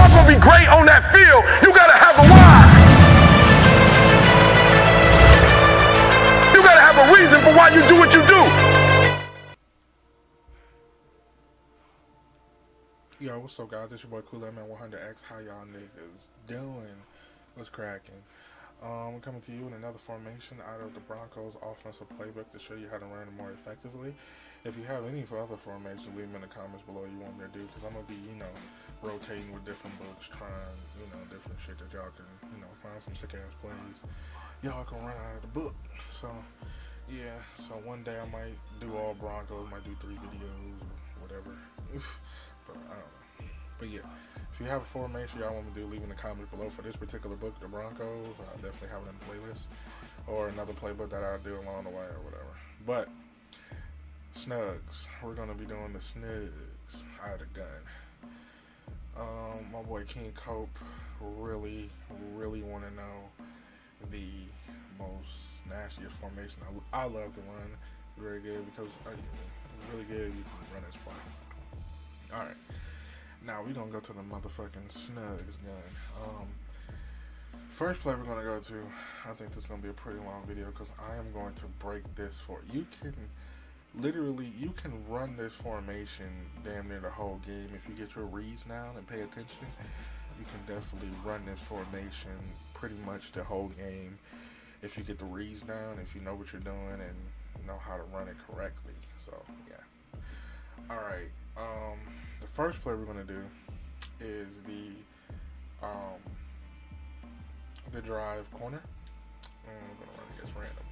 are going to be great on that field, you got to have a why. You got to have a reason for why you do what you do. Yo, what's up, guys? It's your boy Kool-Aid-Man100X. How y'all niggas doing? What's cracking? We're coming to you in another formation out of the Broncos offensive playbook to show you how to run it more effectively. If you have any other formations, leave them in the comments below you want me to do, because I'm going to be, rotating with different books, trying, different shit that y'all can, find some sick-ass plays y'all can run out of the book. So, yeah, so one day I might do all Broncos, might do 3 videos or whatever. But I don't know. But yeah, if you have a formation y'all want me to do, leave in the comments below for this particular book, the Broncos. I'll definitely have it in the playlist, or another playbook that I'll do along the way or whatever. But Snugs, we're gonna be doing the Snugs out of the gun. My boy King Cope really want to know the most nastiest formation. I love to run very good because really good. You can run this play. Alright, now we're going to go to the motherfucking Snugs gun. First play we're going to go to, I think this is going to be a pretty long video because I am going to break this for you. You can run this formation damn near the whole game. If you get your reads down and pay attention, you can definitely run this formation pretty much the whole game if you get the reads down, if you know what you're doing and know how to run it correctly. So, yeah. Alright, the first play we're going to do is the drive corner. I'm going to run against random.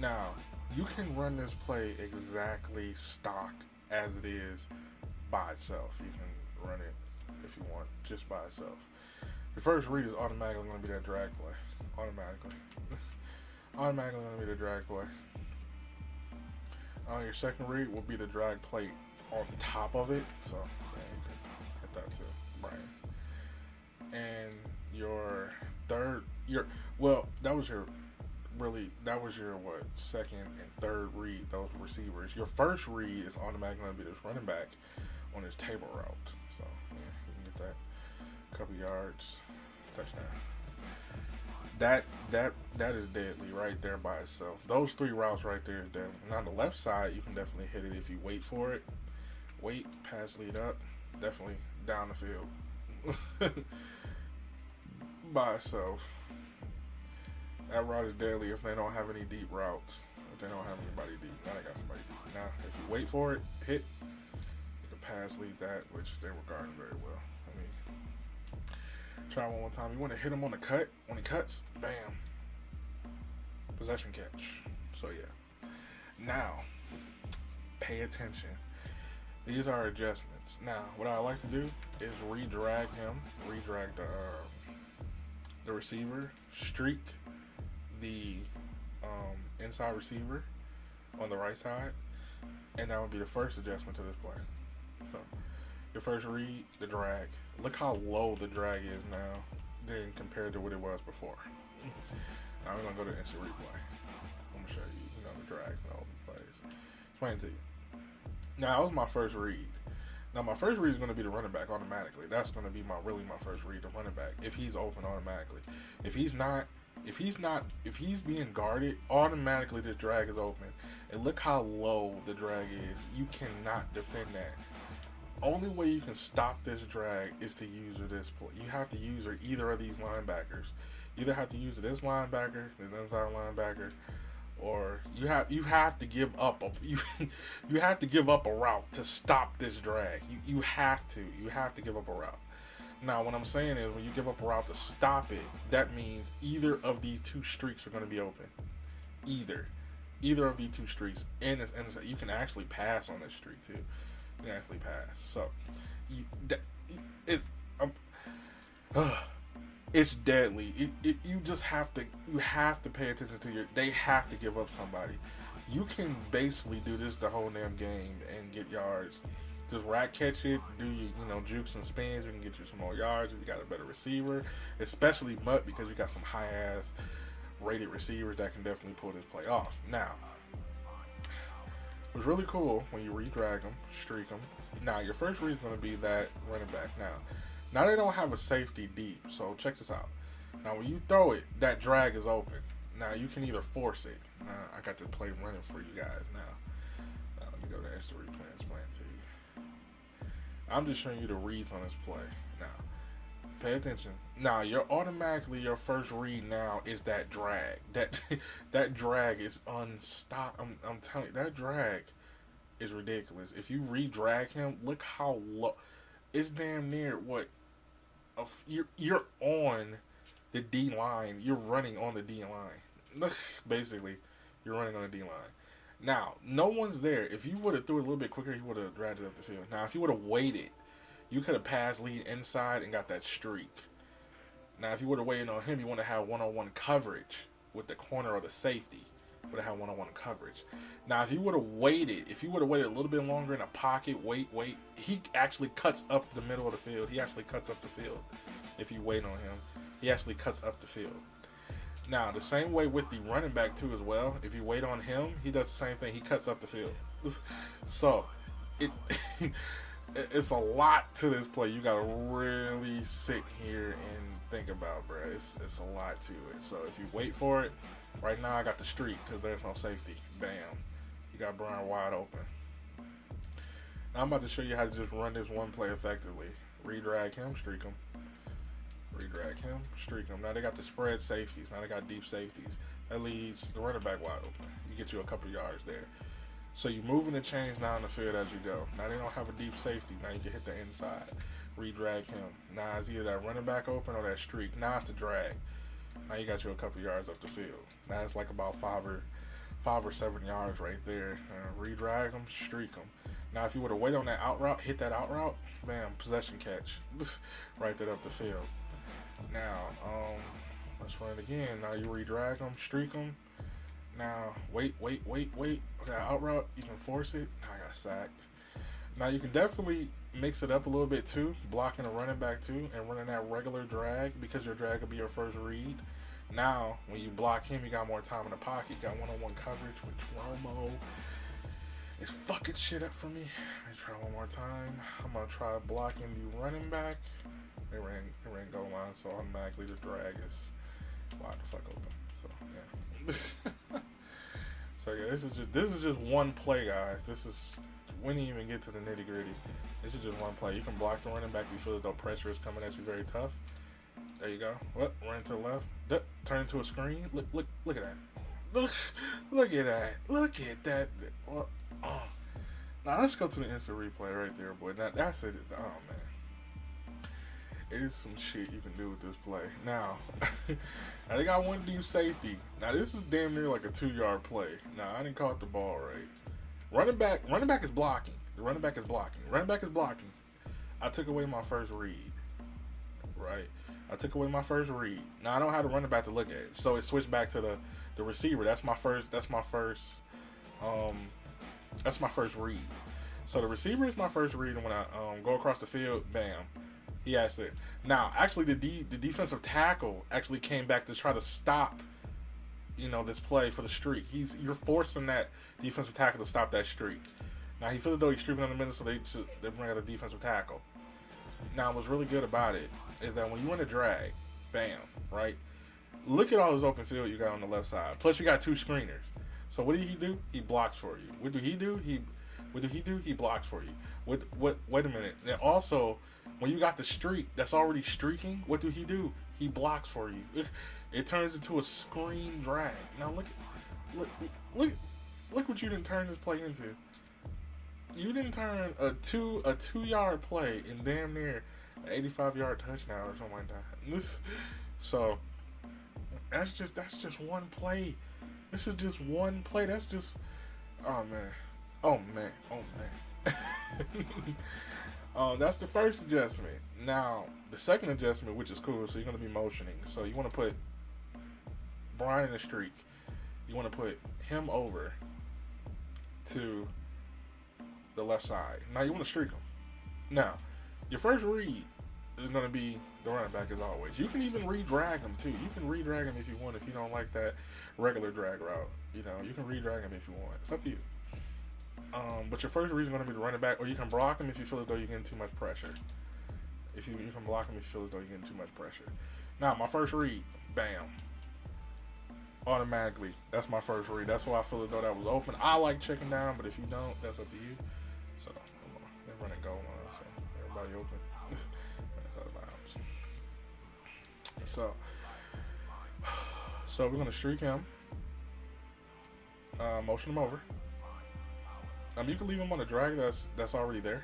Now, you can run this play exactly stock as it is by itself. You can run it if you want just by itself. Your first read is automatically going to be that drag play. Automatically going to be the drag play. Your second read will be the drag play on top of it, so yeah, you can hit that too, Brian. And your third, that was your second and third read, those receivers. Your first read is automatically going to be this running back on his table route, so yeah, you can get that couple yards, touchdown. That is deadly right there by itself. Those 3 routes right there is deadly. Now on the left side, you can definitely hit it if you wait for it. Wait, pass, lead up, definitely down the field by itself. That route is deadly if they don't have any deep routes. If they don't have anybody deep. Now they got somebody deep. Now, if you wait for it, hit, you can pass, lead that, which they were guarding very well. Try one more time. You want to hit him on the cut. When he cuts, bam. Possession catch. So, yeah. Now, pay attention. These are adjustments. Now, what I like to do is redrag the receiver, streak the inside receiver on the right side, and that would be the first adjustment to this play. So, your first read, the drag. Look how low the drag is now than compared to what it was before. Now we're going to go to instant replay. I'm going to show you, the drag and all the plays. Explain to you. Now, that was my first read. Now, my first read is going to be the running back automatically. That's going to be my first read, the running back, if he's open automatically. If he's being guarded, automatically the drag is open. And look how low the drag is. You cannot defend that. Only way you can stop this drag is to use this play. You have to use either of these linebackers. You either have to use this linebacker, this inside linebacker, or you have to give up you have to give up a route to stop this drag. You have to give up a route. Now, what I'm saying is, when you give up a route to stop it, that means either of these 2 streaks are going to be open. Either of these 2 streaks, and you can actually pass on this streak too. You can actually pass. So, it's deadly. You just have to pay attention to they have to give up somebody. You can basically do this the whole damn game and get yards. Just rack catch it, do jukes and spins. You can get you some more yards if you got a better receiver, especially Mutt, because you got some high ass rated receivers that can definitely pull this play off. Now, it was really cool when you redrag them, streak them. Now, your first read is going to be that running back. Now, Now they don't have a safety deep, so check this out. Now when you throw it, that drag is open. Now you can either force it. I got the play running for you guys now. Let me go to instant replay and explain it to you. I'm just showing you the reads on this play. Now, pay attention. Now, your first read now is that drag. That drag is unstoppable. I'm telling you, that drag is ridiculous. If you re-drag him, look how low. It's damn near what. You're on the D line. You're running on the D line. Basically, you're running on the D line. Now, no one's there. If you would have threw it a little bit quicker, he would have dragged it up the field. Now, if you would have waited, you could have passed lead inside and got that streak. Now, if you would have waited on him, you want to have one-on-one coverage with the corner or the safety. Would have had one-on-one coverage. Now, if you would have waited a little bit longer in a pocket, wait, he actually cuts up the middle of the field. He actually cuts up the field. If you wait on him, he actually cuts up the field. Now, the same way with the running back, too, as well. If you wait on him, he does the same thing. He cuts up the field. So, it's a lot to this play. You got to really sit here and think about, bro. It's a lot to it. So, if you wait for it, right now I got the streak because there's no safety. Bam. You got Brian wide open. Now, I'm about to show you how to just run this one play effectively. Redrag him, streak him. Redrag him, streak him. Now they got the spread safeties. Now they got deep safeties. That leaves the running back wide open. You get you a couple yards there. So you're moving the chains down the field as you go. Now they don't have a deep safety. Now you can hit the inside. Redrag him. Now it's either that running back open or that streak. Now it's the drag. Now you got you a couple yards up the field. Now it's like about 5 or 7 yards right there. Redrag them, streak them. Now if you were to wait on that out route, hit that out route, bam, possession catch. Right there up the field. Now, let's run it again. Now you redrag them, streak them. Now, wait. Okay, out route, you can force it. Now I got sacked. Now you can definitely mix it up a little bit too, blocking a running back too, and running that regular drag because your drag will be your first read. Now, when you block him, you got more time in the pocket. You got one-on-one coverage with Romo. It's fucking shit up for me. Let me try one more time. I'm gonna try blocking the running back. They ran goal line, so automatically the drag is wide the fuck open. So yeah. So yeah, this is just one play, guys. We didn't even get to the nitty gritty. This is just one play. You can block the running back if you feel as though pressure is coming at you very tough. There you go. What? Run to the left. Turn into a screen. Look at that. Look at that. Look at that. Oh. Now let's go to the instant replay right there, boy. Now that's it. Oh man. It is some shit you can do with this play. Now they got one deep safety. Now this is damn near like a 2-yard play. Now I didn't caught the ball right. Running back is blocking. The running back is blocking. Running back is blocking. I took away my first read. Right? I took away my first read. Now I don't have the running back to look at. So it switched back to the receiver. That's my first read. So the receiver is my first read, and when I go across the field, bam. He actually the defensive tackle actually came back to try to stop, this play for the streak. You're forcing that defensive tackle to stop that streak. Now he feels as though he's streaking in the middle, so they bring out a defensive tackle. Now what's really good about it is that when you run a drag, bam, right? Look at all this open field you got on the left side. Plus you got 2 screeners. So what did he do? He blocks for you. What did he do? He blocks for you. Wait a minute. Then also, when you got the streak that's already streaking, what do? He blocks for you. It turns into a screen drag. Now look what you didn't turn this play into. You didn't turn a 2-yard play in damn near an 85-yard touchdown or something like that. So that's just one play. This is just one play. That's just oh man. That's the first adjustment. Now, the second adjustment, which is cool, so you're going to be motioning. So you want to put Brian in a streak. You want to put him over to the left side. Now you want to streak him. Now, your first read is going to be the running back as always. You can even re-drag him too. You can re-drag him if you want, if you don't like that regular drag route. You can re-drag him if you want. It's up to you. But your first read is going to be the running back, or you can block him if you feel as though you're getting too much pressure. If you can block him if you feel as though you're getting too much pressure. Now, my first read, bam. Automatically, that's my first read. That's why I feel as though that was open. I like checking down, but if you don't, that's up to you. So, they're running goal line, so everybody open. That's out of bounds. So we're gonna streak him. Motion him over. You can leave him on the drag that's already there,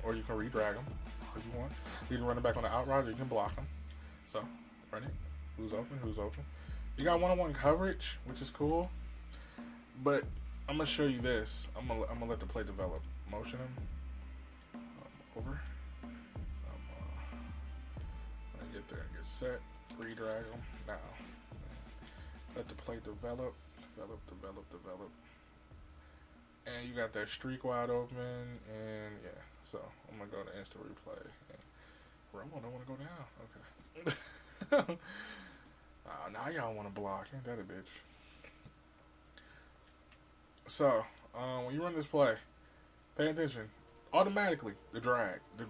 or you can re-drag him if you want. You can run it back on the out route, or you can block him. So, run it. Who's open? Who's open? You got one-on-one coverage, which is cool. But I'm gonna show you this. I'm gonna let the play develop. Motion him over. Gonna get there and get set. Re-drag him now. Let the play develop. And you got that streak wide open, and yeah. So I'm gonna go to instant replay. And Romo don't want to go down. Okay. Now y'all want to block. Ain't that a bitch? So when you run this play, pay attention. Automatically, the drag. The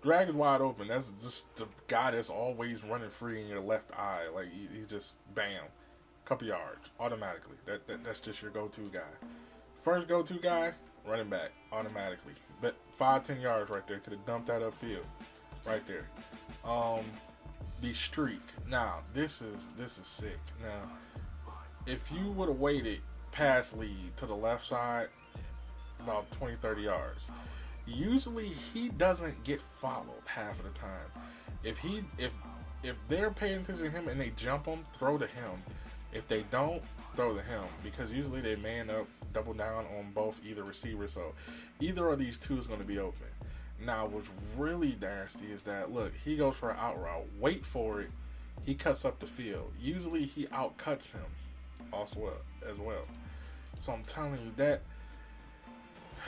drag is wide open. That's just the guy that's always running free in your left eye. Like he's just bam, couple yards automatically. That's just your go-to guy. First go-to guy, running back automatically. But 5-10 yards right there. Could have dumped that upfield, right there. The streak. Now this is sick. Now, if you would have waited pass lead to the left side, about 20-30 yards. Usually he doesn't get followed half of the time. If they're paying attention to him and they jump him, throw to him. If they don't, throw to him, because usually they man up, double down on both either receiver. So either of these two is going to be open. Now what's really nasty is that, look, he goes for an out route. Wait for it. He cuts up the field. Usually he outcuts him also as well. So I'm telling you that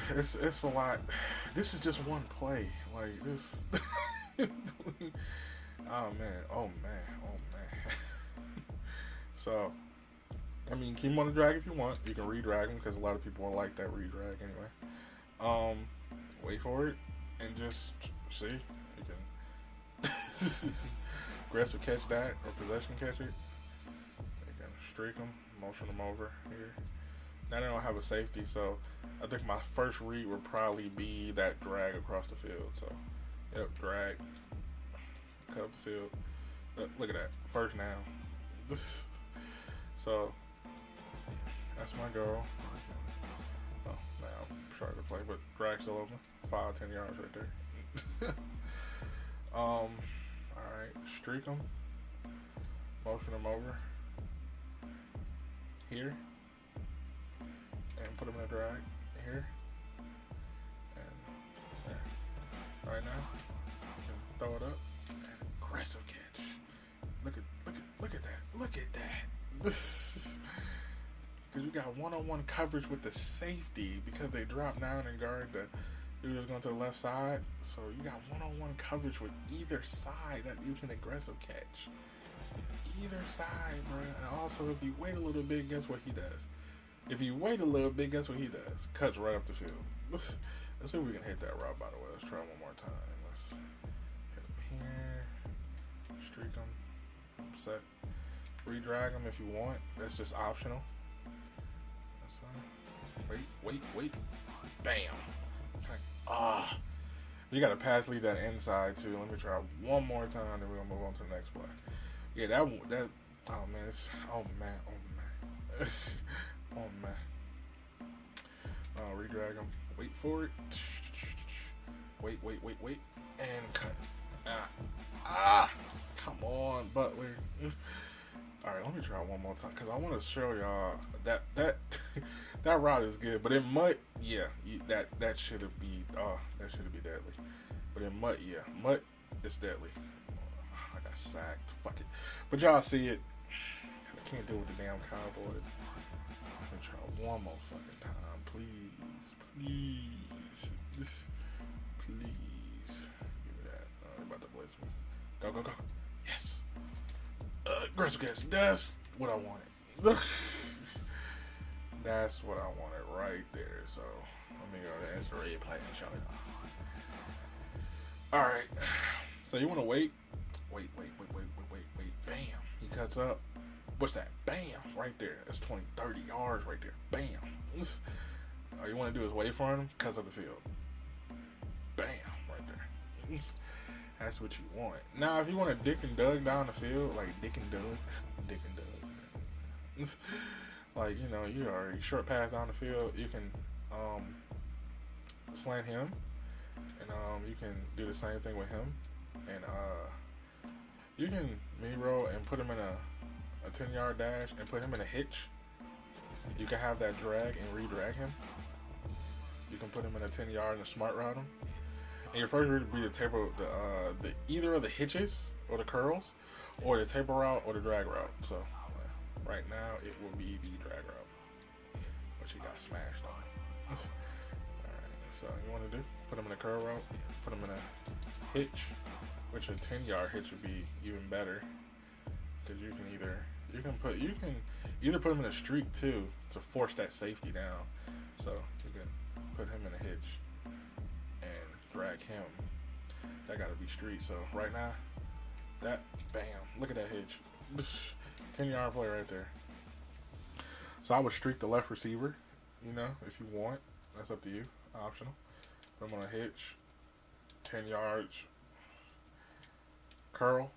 it's a lot. This is just one play. Like this. Oh man. So, I mean, keep him on the drag if you want. You can re-drag him because a lot of people won't like that re-drag anyway. Wait for it and just see. You can aggressive catch that or possession catch it. You can streak him, motion him over here. Now they don't have a safety, so I think my first read would probably be that drag across the field. So, yep, drag, cut up the field. Look at that, first down. So that's my goal. Oh, now I'm starting to play, but drag still open. 5-10 yards right there. All right, streak him, motion him over here. And put him in a drag here, and there. Right now, you can throw it up. Aggressive catch. Look at that. Because you got one-on-one coverage with the safety because they drop down and guard the. You're just going to the left side, so you got one-on-one coverage with either side. That gives an aggressive catch. Either side, bro. And also, if you wait a little bit, guess what he does? If you wait a little bit, guess what he does? Cuts right up the field. Let's see if we can hit that route, by the way. Let's try one more time. Let's hit him here. Streak him. Set. Re-drag him if you want. That's just optional. Wait. Bam. You got to pass lead that inside, too. Let me try one more time, then we're going to move on to the next play. Yeah, that oh, man. Oh, man. Re-drag him. Wait for it. Wait. And cut. Come on, Butler. Alright, let me try one more time, because I want to show y'all that that route is good. But in mud, yeah, that should be deadly. But in mud, yeah, mud is deadly. I got sacked. Fuck it. But y'all see it. I can't deal with the damn Cowboys. Let me try one more fucking time, please. Give me that. They're about to blitz me. Go. Yes. Aggressive catch. That's what I wanted. That's what I wanted right there. So let me go to instant replay and show you. Alright. So you want to wait. Bam. He cuts up. What's that? Bam. Right there. That's 20, 30 yards right there. Bam. All you want to do is wait for him. Cuts up the field. Bam. Right there. That's what you want. Now, if you want to Dick and Doug down the field, like Dick and Doug. Like, you know, you already short pass down the field. You can slant him. And you can do the same thing with him. And you can mini roll and put him in a 10-yard dash and put him in a hitch. You can have that drag and redrag him. You can put him in a 10-yard and smart route him. And your first read would be the table, the either of the hitches or the curls, or the table route or the drag route. So right now it will be the drag route, which he got smashed on. All right, so you want to do? Put him in a curl route. Put him in a hitch, which a 10-yard hitch would be even better, because you can either put him in a streak too to force that safety down. So you can put him in a hitch and drag him. That got to be streak. So right now, that bam, look at that hitch, 10-yard play right there. So I would streak the left receiver, you know, if you want. That's up to you, optional. Put him on a hitch, 10 yards, curl,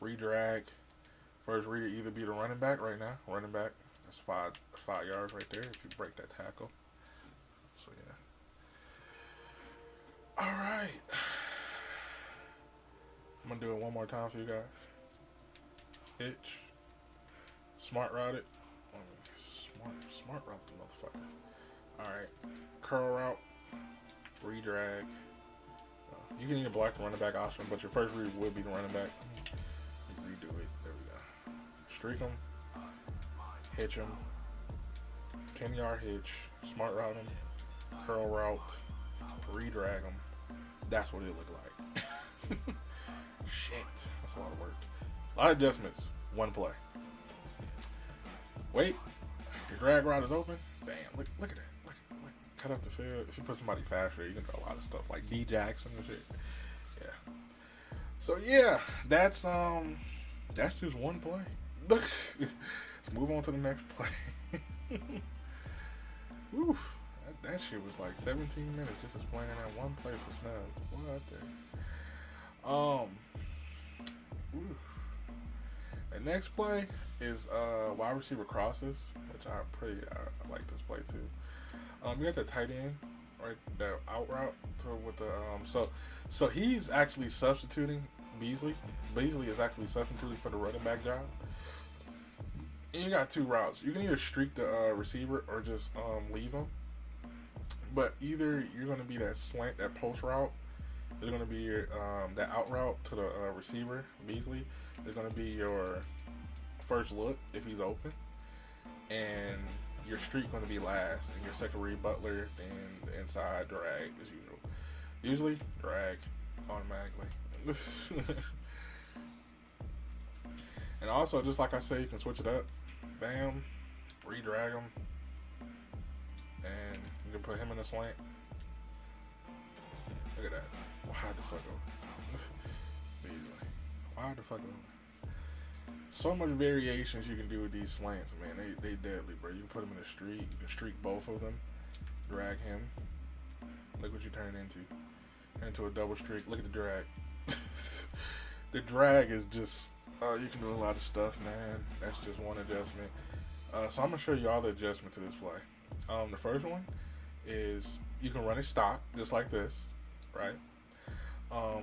redrag. First read either be the running back right now. Running back, that's five yards right there if you break that tackle. So yeah. All right. I'm gonna do it one more time for you guys. Hitch, smart route it. Smart route the motherfucker. All right, curl route, redrag. You can either block the running back option, but your first read will be the running back. Redo it. There we go. Streak him, hitch him, 10-yard hitch, smart route him, curl route, redrag him. That's what it looked like. Shit, that's a lot of work. A lot of adjustments. One play. Wait. Your drag route is open. Bam. Look at that. Look. Cut up the field. If you put somebody faster, you can do a lot of stuff like D Jackson and shit. Yeah. So yeah, that's just one play. Let's move on to the next play. Woo. That shit was like 17 minutes just explaining that one play for Snugs. What out there? The next play is wide receiver crosses, which I like this play too. You got the tight end, right? The out route with the so he's actually substituting Beasley. Beasley is actually substituting for the running back job. And you got two routes. You can either streak the receiver or just leave him. But either you're going to be that slant, that post route. There's going to be your that out route to the receiver, Beasley. There's going to be your first look if he's open, and your streak going to be last, and your second read Butler, then the inside drag as usual. Usually drag automatically. And also, just like I said, you can switch it up. Bam, redrag him, and you can put him in a slant. Look at that. Why the fuck over? Why the fuck over? So much variations you can do with these slants, man. They deadly, bro. You can put them in a streak. You can streak both of them. Drag him. Look what you turn into a double streak. Look at the drag. The drag is just, you can do a lot of stuff, man. That's just one adjustment. So I'm going to show you all the adjustments to this play. The first one is you can run it stock, just like this, right?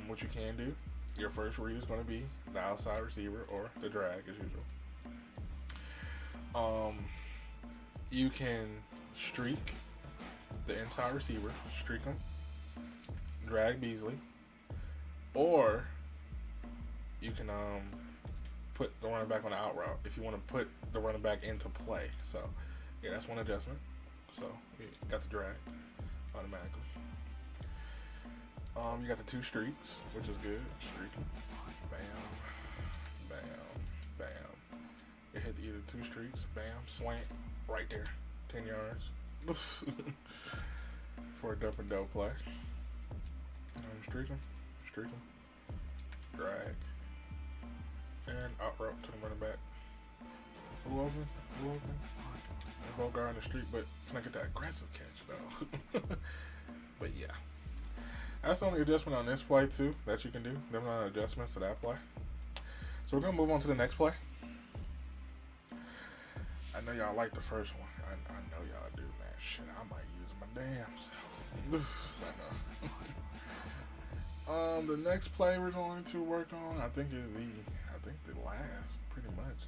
What you can do, your first read is going to be the outside receiver or the drag as usual. You can streak the inside receiver, streak him, drag Beasley, or you can put the running back on the out route if you want to put the running back into play. So yeah, that's one adjustment. So you got the drag automatically. You got the two streaks, which is good. Streaking, bam, bam, bam. You hit either two streaks, bam, slant, right there, 10 yards for a dump and dope play. Streak him, drag, and out route to the running back. Who open? They're both guarding the street, but can I get that aggressive catch though? But yeah, that's the only adjustment on this play too that you can do. Them are adjustments to that play. So we're gonna move on to the next play. I know y'all like the first one. I know y'all do, man. Shit, I might use my damn self. I know. The next play we're going to work on, I think the last, pretty much.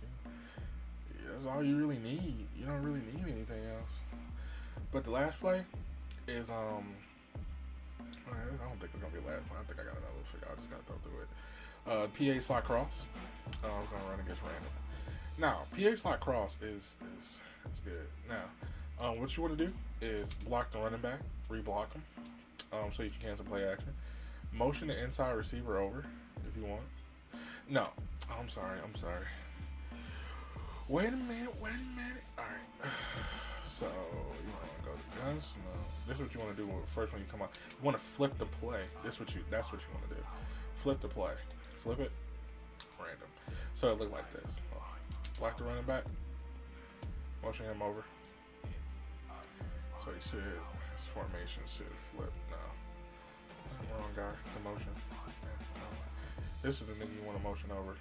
Yeah, that's all you really need. You don't really need anything else. But the last play is I don't think it's gonna be the last one. I think I got another for y'all. I just gotta throw through it. PA slot cross. I was gonna run against random. Now, PA slot cross is good. Now, what you want to do is block the running back, reblock him, so you can cancel play action. Motion the inside receiver over if you want. No, I'm sorry. Wait a minute. All right. So you want to go to guns? No. This is what you want to do first when you come out. You want to flip the play. That's what you want to do. Flip the play. Flip it. Random. So it look like this. Block the running back. Motion him over. So his formation should flip. No. Wrong guy. The motion. This is the nigga you want to motion over.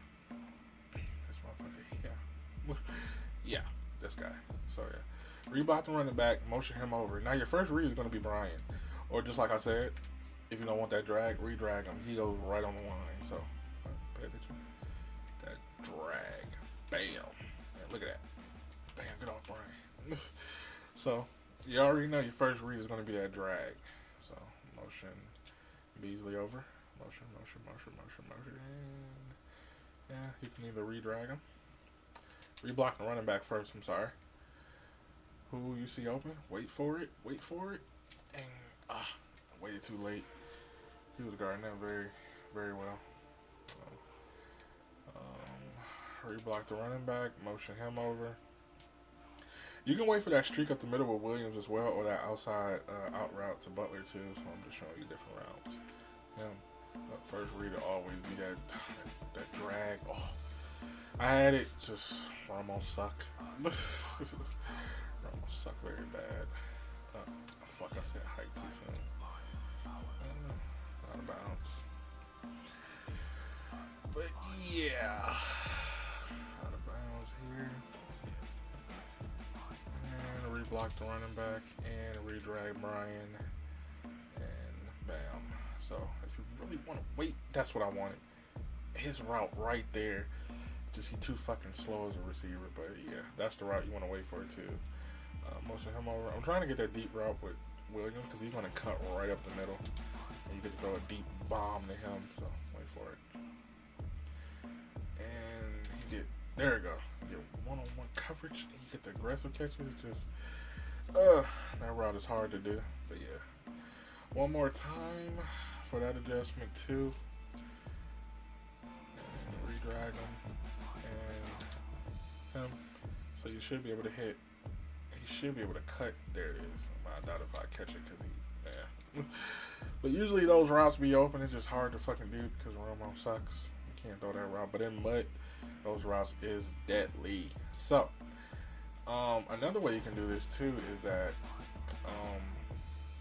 This motherfucker. Yeah. Yeah. This guy. So yeah. Reblock the running back, motion him over. Now your first read is going to be Brian. Or just like I said, if you don't want that drag, re-drag him. He goes right on the line. So, pay attention. That drag. Bam. Man, look at that. Bam, get off Brian. So, you already know your first read is going to be that drag. So, motion Beasley over. Motion. And, yeah, you can either re-drag him. Reblock the running back first, I'm sorry. Who you see open, wait for it, and waited too late. He was guarding that very, very well. Reblock the running back, motion him over. You can wait for that streak up the middle with Williams as well, or that outside out route to Butler too. So I'm just showing you different routes. First read will always be that drag. Oh, I had it, just Ramos suck. Suck very bad. Fuck, I said height too soon. Out of bounds. But yeah. Out of bounds here. And reblock the running back and redrag Brian. And bam. So if you really want to wait, that's what I wanted. His route right there. Just he too fucking slow as a receiver. But yeah, that's the route you want to wait for it too. Motion him over. I'm trying to get that deep route with Williams because he's going to cut right up the middle. And you get to throw a deep bomb to him. So, wait for it. And you get, there you go. You get one-on-one coverage and you get the aggressive catches. Just, that route is hard to do. But yeah. One more time for that adjustment too. And redrag him. And him. So you should be able to hit. Should be able to cut. There it is. I doubt if I catch it because yeah. But usually those routes be open. It's just hard to fucking do because Romo sucks. You can't throw that route. But in mud, those routes is deadly. So, another way you can do this too is that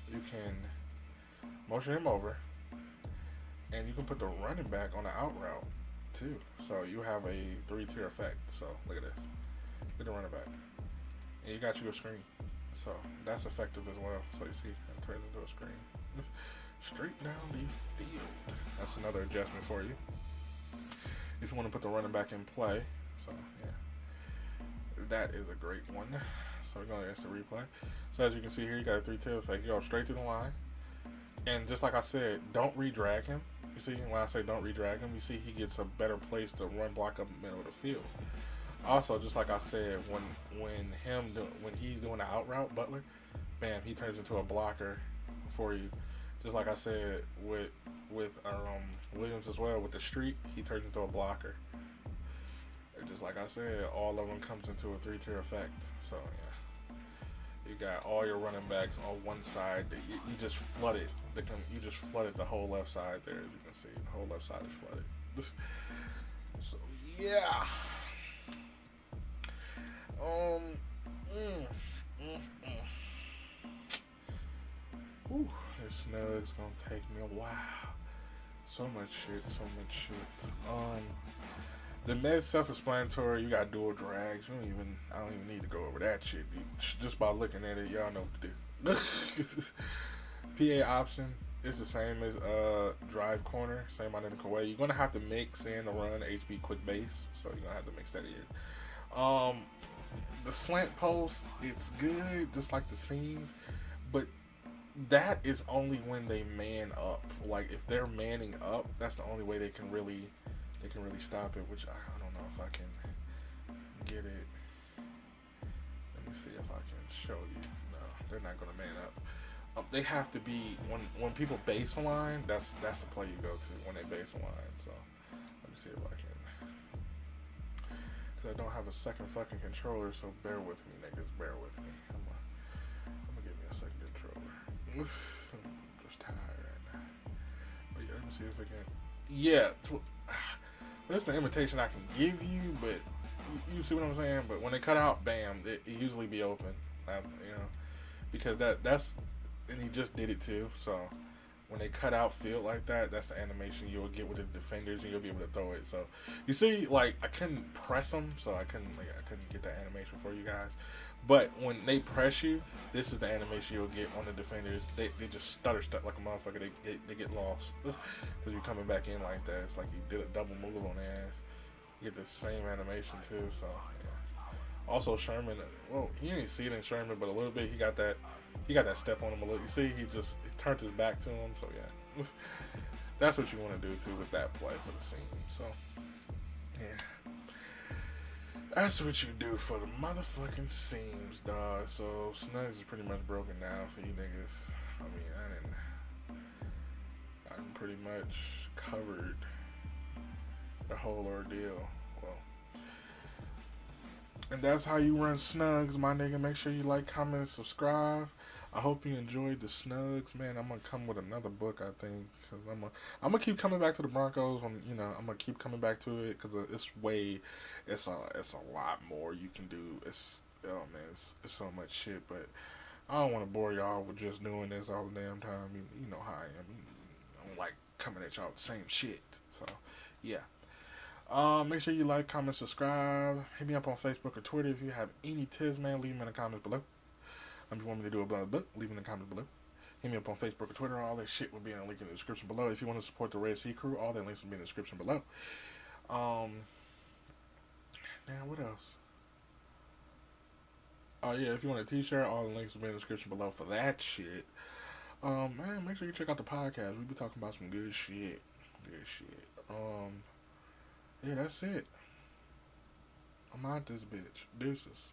you can motion him over, and you can put the running back on the out route too. So you have a 3-tier effect. So look at this. Look at the running back. And you got you a screen. So that's effective as well. So you see, it turns into a screen. Straight down the field. That's another adjustment for you. If you want to put the running back in play. So yeah. That is a great one. So we're going to instant replay. So as you can see here, you got a 3-tier effect. You go straight through the line. And just like I said, don't re-drag him. You see, when I say don't re-drag him, you see he gets a better place to run block up the middle of the field. Also, just like I said, when he's doing the out route, Butler, bam, he turns into a blocker for you. Just like I said with Williams as well, with the streak, he turns into a blocker. And just like I said, all of them comes into a 3-tier effect. So yeah, you got all your running backs on one side. You just flood it. you just flooded the whole left side there, as you can see. The whole left side is flooded. So yeah. Ooh, this Snugs gonna take me a while. So much shit. The med's self-explanatory. You got dual drags. I don't even need to go over that shit. Just by looking at it, y'all know what to do. PA option is the same as drive corner, same identical way. You're gonna have to mix in the run HB quick base, so you're gonna have to mix that in. The slant post, it's good, just like the seams, but that is only when they man up. Like if they're manning up, that's the only way they can really stop it. Which I don't know if I can get it. Let me see if I can show you. No, they're not gonna man up. They have to be when people baseline. That's the play you go to when they baseline. So let me see if I can. Cause I don't have a second fucking controller, so bear with me, niggas. Bear with me. I'm gonna give me a second controller. I'm just tired right now. But yeah, let me see if I can. Yeah, that's the imitation I can give you, but you see what I'm saying. But when they cut out, bam, it usually be open. Because that's and he just did it too. So when they cut out field like that, that's the animation you'll get with the defenders, and you'll be able to throw it. So you see, like I couldn't press them, so I couldn't get that animation for you guys. But when they press you, this is the animation you'll get on the defenders. They just stutter like a motherfucker. They get lost because you're coming back in like that. It's like you did a double move on their ass. You get the same animation too. So yeah. Also Sherman, well, he didn't see it in Sherman, but a little bit he got that step on him a little. You see, he turned his back to him. So yeah, that's what you want to do too with that play for the scene. So yeah. That's what you do for the motherfucking seams, dog. So Snugs is pretty much broken down for you niggas. I mean, I pretty much covered the whole ordeal. Well, and that's how you run Snugs, my nigga. Make sure you like, comment, and subscribe. I hope you enjoyed the Snugs, man. I'm gonna come with another book, I think, because I'm gonna keep coming back to the Broncos. I'm gonna keep coming back to it because it's a lot more you can do. It's so much shit, but I don't want to bore y'all with just doing this all the damn time. You know how I am. I don't like coming at y'all with the same shit. So yeah. Make sure you like, comment, subscribe. Hit me up on Facebook or Twitter if you have any tips, man. Leave them in the comments below. If you want me to do a book, leave it in the comments below. Hit me up on Facebook or Twitter. All that shit will be in a link in the description below. If you want to support the Red Sea Crew, all that links will be in the description below. Now what else? Oh yeah, if you want a t-shirt, all the links will be in the description below for that shit. Man, make sure you check out the podcast. We be talking about some good shit. Yeah, that's it. I'm out this bitch. Deuces.